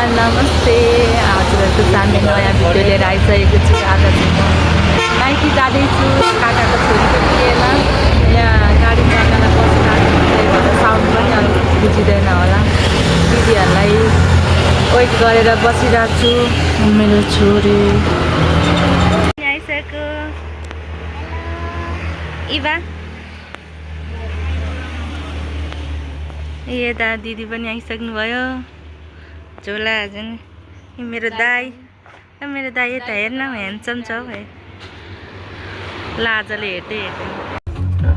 नमस्ते। हजुरहरूको सामने नयाँ भिडियो लिएर आइसकेको छु। आज चाहिँ म माइती जाँदैछु काकाको छोरीको बिहेमा। यहाँ गाडीमा अगाडि बसिरहेको त्यही भएर साउन्ड पनि अलिक बुझिँदैन होला। दिदीहरूलाई वेट गरेर बसिरहेको छु। मेरो छोरी आइसक्यो। इभा यता दिदी पनि आइसक्नुभयो। झोला झन् मेरो दाई यता हेर्न ह्यान्डसम छ हौ है। लाजले हेर्दै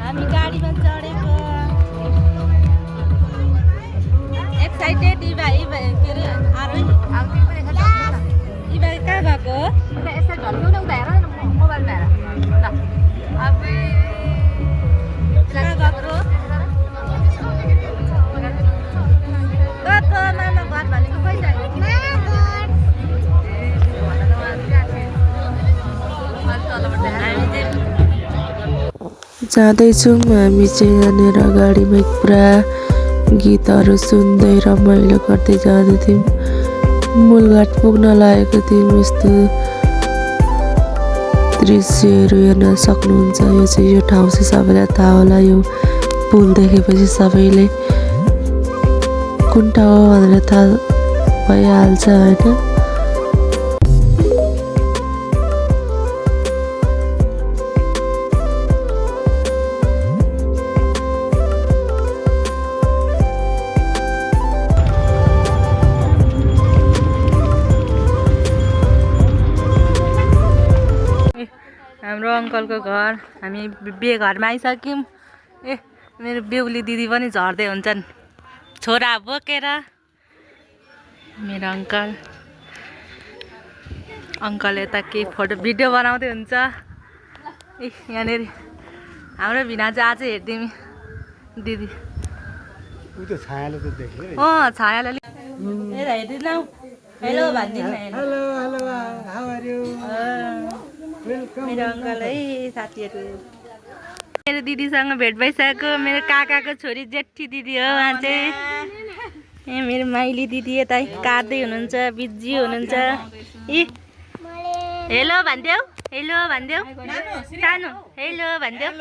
हामी गाडीमा चढेको। एक्साइटेड इभा के अरे आरोही इभा कहाँ गएको यसो झल्क्यौ न उता हेर मोबाइलमा हेर ल अबे कहाँ गएको मामा घर भनेको पैसा जाँदैछौँ हामी चाहिँ यहाँनिर गाडीमा पुरा गीतहरू सुन्दै रमाइलो गर्दै जाँदै थियौँ। मूलघाट पुग्न लागेको थियौँ। यस्तो दृश्यहरू हेर्न सक्नुहुन्छ। यो चाहिँ यो ठाउँ चाहिँ सबैलाई थाहा होला। यो पुल देखेपछि सबैले कुन ठाउँ हो भनेर थाहा भइहाल्छ होइन। हाम्रो अङ्कलको घर हामी बिहे घरमा आइसक्यौँ। ए मेरो बेहुली दिदी पनि झर्दै हुन्छन् छोरा बोकेर। मेरो अङ्कल यता केही फोटो भिडियो बनाउँदै हुन्छ। ए यहाँनिर हाम्रो भिना चाहिँ आज हेरिदिउँ दिदी। छायाले हेरिदिनु हौ। हेलो भनिदिनु मेरो अङ्कल है साथीहरू। मेरो दिदीसँग भेट भइसक्यो। मेरो काकाको छोरी जेठी दिदी हो उहाँ चाहिँ। ए मेरो माइली दिदी यता काट्दै हुनुहुन्छ बिजी हुनुहुन्छ। इ हेलो भनिदेऊ सानो हेलो भनिदेऊ।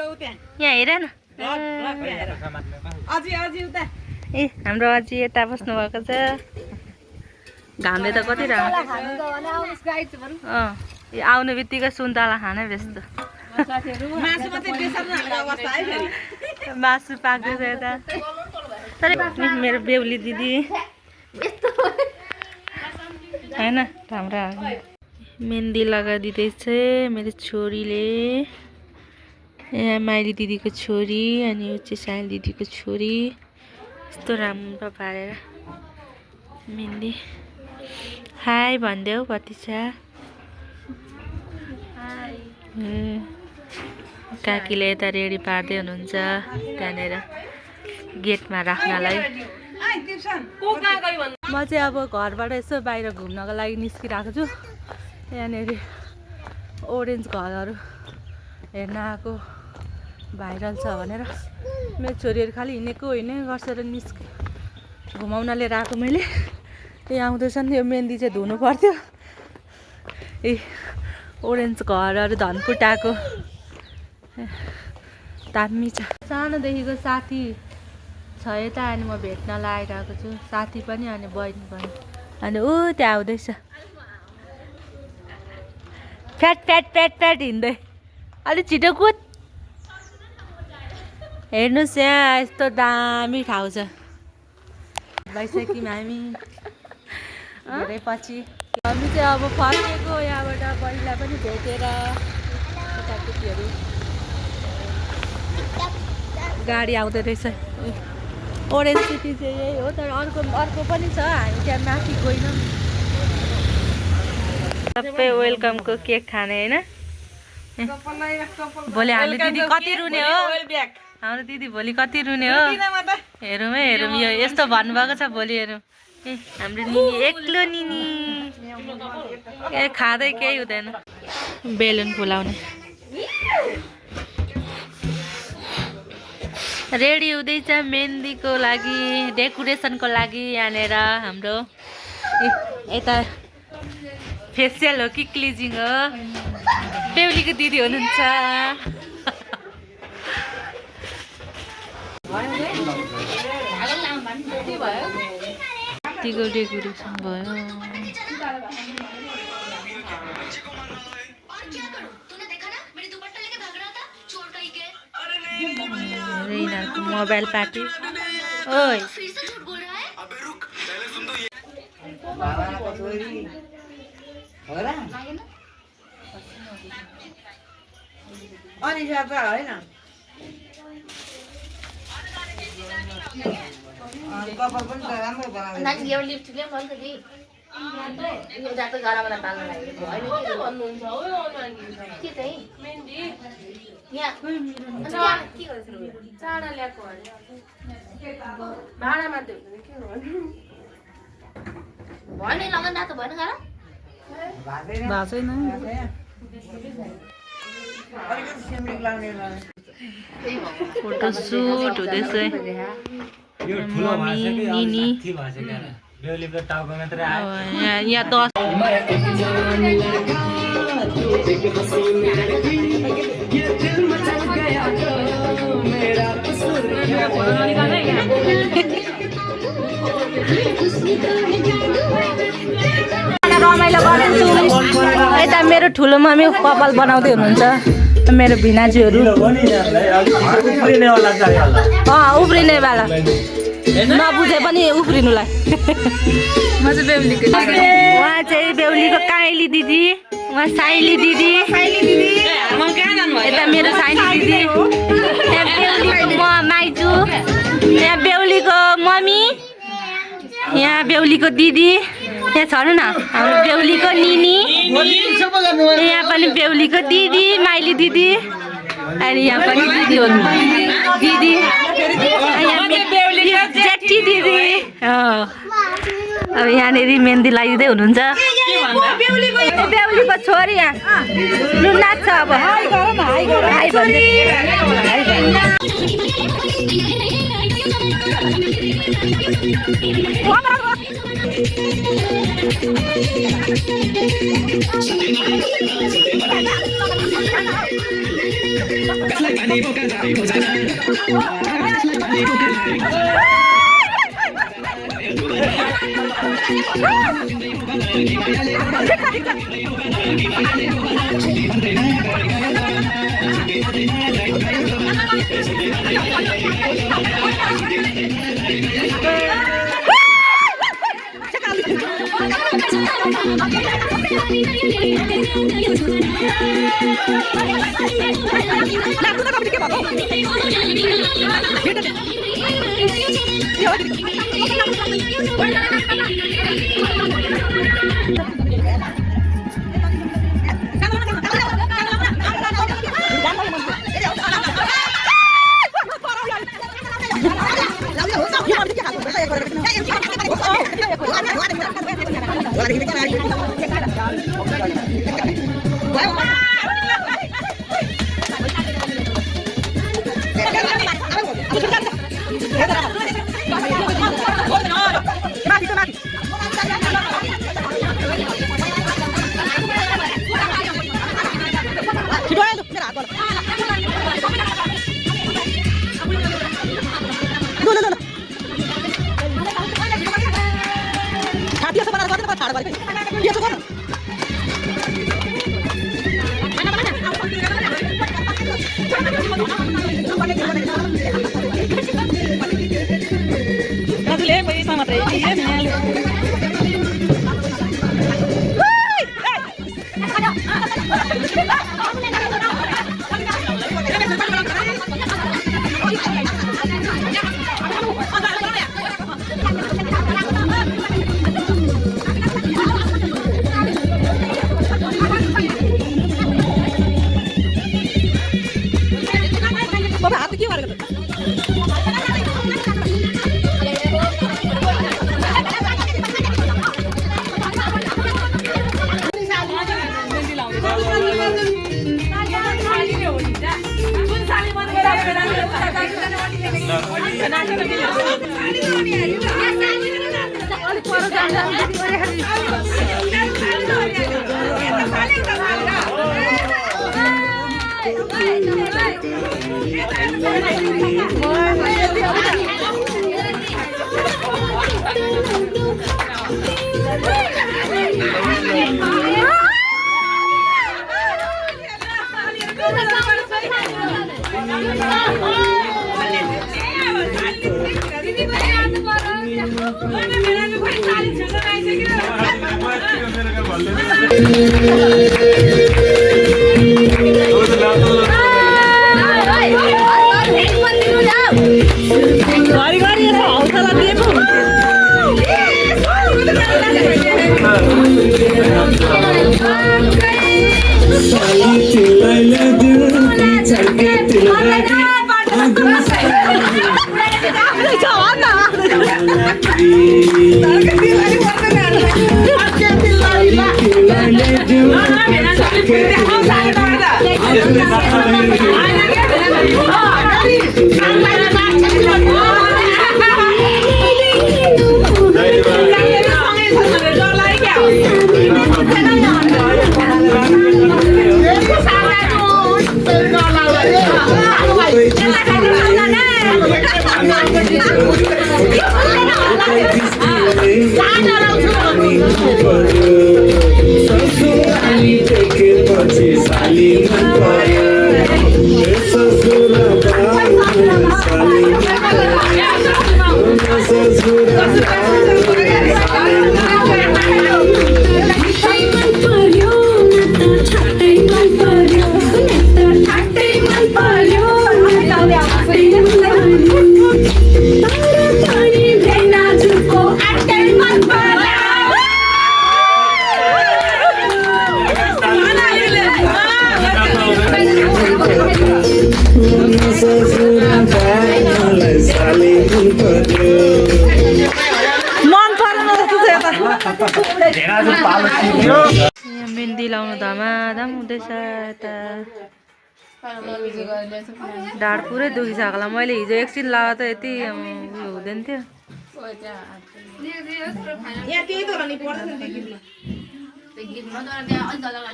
यहाँ हेर न ए हाम्रो अझै यता बस्नुभएको छ। घामले त कति आउने बित्तिकै सुन्तला खानै व्यस्त। मासु पाक्दैछ यता। तर मेरो बेहुली दिदी होइन राम्रो मेहन्दी लगाइदिँदैछ मेरो छोरीले। यहाँ माइली दिदीको छोरी अनि यो चाहिँ साइल दिदीको छोरी। यस्तो राम्रो पारेर मेहन्दी। हाई भनिदेऊ भतिजा। काकीले यता रेडी पार्दै हुनुहुन्छ त्यहाँनिर गेटमा राख्नलाई। म चाहिँ अब घरबाट यसो बाहिर घुम्नको लागि निस्किरहेको छु। यहाँनिर ओरेन्ज घरहरू हेर्न आएको भाइरल छ भनेर। मेरो छोरीहरू खालि हिँडेको गर्छ र घुमाउन लिएर आएको मैले। यहाँ आउँदैछन्। यो मेहन्दी चाहिँ धुनु पर्थ्यो। ए ओरेन्ज घरहरू धनकुटाको दामी छ। सानोदेखिको साथी छ यता अनि म भेट्न लागिरहेको छु। साथी पनि अनि बहिनी पनि। अनि ऊ त्यहाँ आउँदैछ फ्याट हिँड्दै। अलिक छिटो कुद। हेर्नुहोस् यहाँ यस्तो दामी ठाउँ छ। भइसक्यौँ हामी धेरै पछि। हामी चाहिँ अब फर्केको यहाँबाट। बहिनीलाई पनि भेटेर केटाकेटीहरू गाडी आउँदो रहेछ। ओरेन्ज सिटी चाहिँ यही हो। तर अर्को पनि छ। हामी त्यहाँ माथि गएनौँ। सबै वेलकमको केक खाने होइन। भोलि हाम्रो दिदी कति रुने हो। हाम्रो दिदी भोलि कति रुने हो हेरौँ है हेरौँ। यो यस्तो भन्नुभएको छ भोलि हेरौँ। ए हाम्रो निनी एक्लो निनी खाँदै केही हुँदैन। बेलुन फुलाउने रेडी हुँदैछ मेहन्दीको लागि डेकोरेसनको लागि। यहाँनिर हाम्रो यता फेसियल हो कि क्लिजिङ हो बेहुलीको दिदी हुनुहुन्छ टिको डेकोरेसन भयो यिनीहरूको मोबाइल पार्टी ओइ फोटो सुट हुँदैछ मम्मी निनी यहाँ 10 रमाइलो गर्छु यता मेरो ठुलो मम्मी कपाल बनाउँदै हुनुहुन्छ मेरो भिनाजुहरू उफ्रिने वाला नबुझे पनि उफ्रिनुलाई उहाँ चाहिँ बेहुलीको काइली दिदी उहाँ साइली दिदी यता मेरो साइली दिदी यहाँ बेहुलीको माइजू यहाँ बेहुलीको मम्मी यहाँ बेहुलीको दिदी यहाँ छ न हाम्रो बेहुलीको निनी यहाँ पनि बेहुलीको दिदी माइली दिदी अनि यहाँ पनि दिदी हुनु दिदी जेठी दिदी अब यहाँनिर मेहन्दी लगाइदिँदै हुनुहुन्छ बेहुलीको छोरी यहाँ लु नाच्छ अब घरिघरि यसो हौसला दिएको मेहन्दी लाउनु धमाधम हुँदैछ यता ढाड पुरै दुखिसक्यो होला मैले हिजो एकछिन लाएको त यति उयो हुँदैन थियो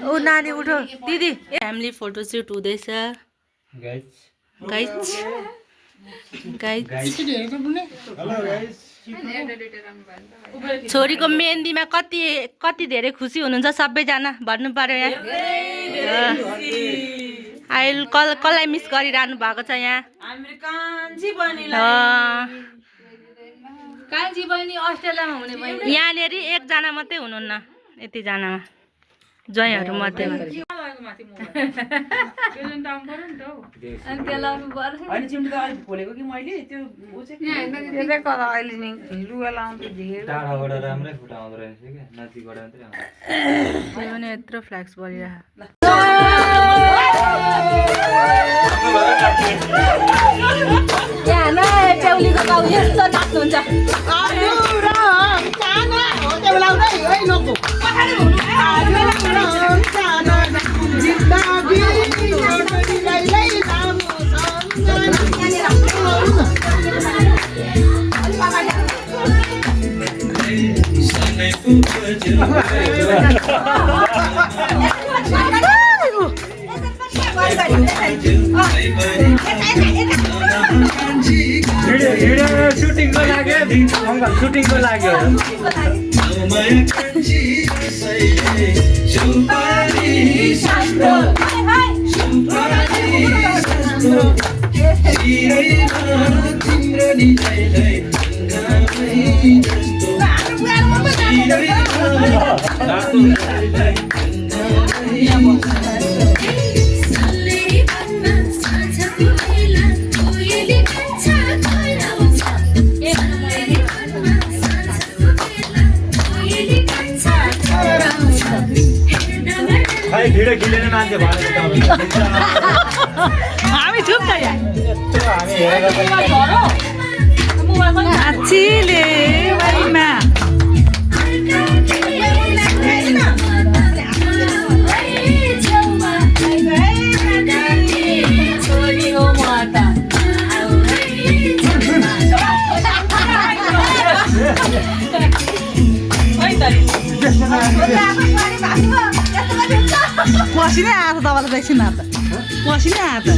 ऊ नानी उठो दिदी फ्यामिली फोटोसुट हुँदैछ गाइज छोरीको मेहन्दीमा कति धेरै खुसी हुनुहुन्छ सबैजना भन्नु पर्यो यहाँ अहिले कसलाई मिस गरिरहनु भएको छ यहाँ यहाँनिर एकजना मात्रै हुनुहुन्न यतिजनामा ज्वाइँहरू मध्येमा यत्रो फ्ल्याक्स शूटिंग को लाग्यो भिडियो खिलेर मान्छे हामी छुप त यहाँ पसिनै आएको तपाईँलाई देख्छिन त पसिनै आएको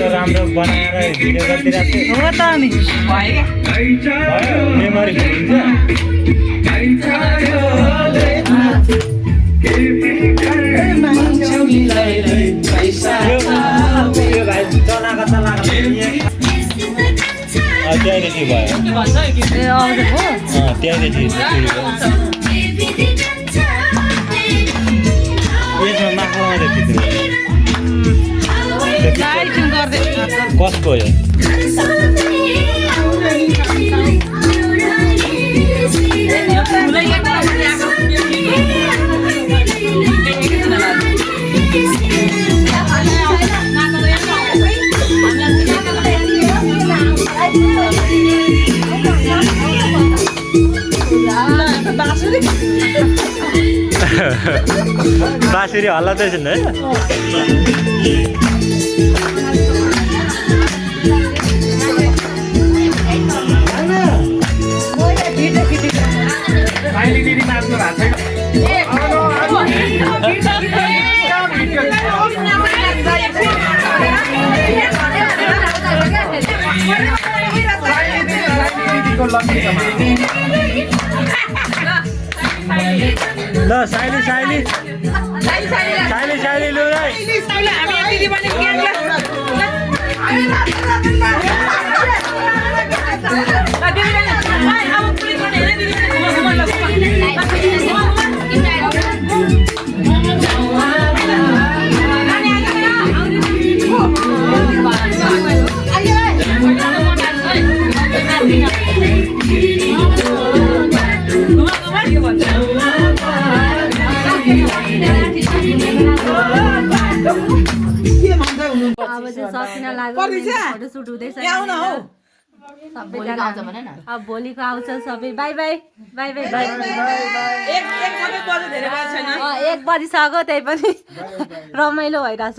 राम्रो बनाएर भिडियो गरिदिरहेको हो त नि मेमोरी हुन्छ त्यो भाइ चलाएको त्यहाँदेखि भयो ए आउँदै हो त्यहाँदेखि यसमा माखा आउँदै थियो लाइटिङ गर्दै कसको हो बाँसुरी हल्लाउँदैछ नि है ल साइली साइली साइली साइली लु अब चाहिँ सकिन लाग्यो फोटोसुट हुँदैछ अब भोलिको आउँछ सबै by by by by by 1 बजिसक्यो त्यही पनि रमाइलो भइरहेछ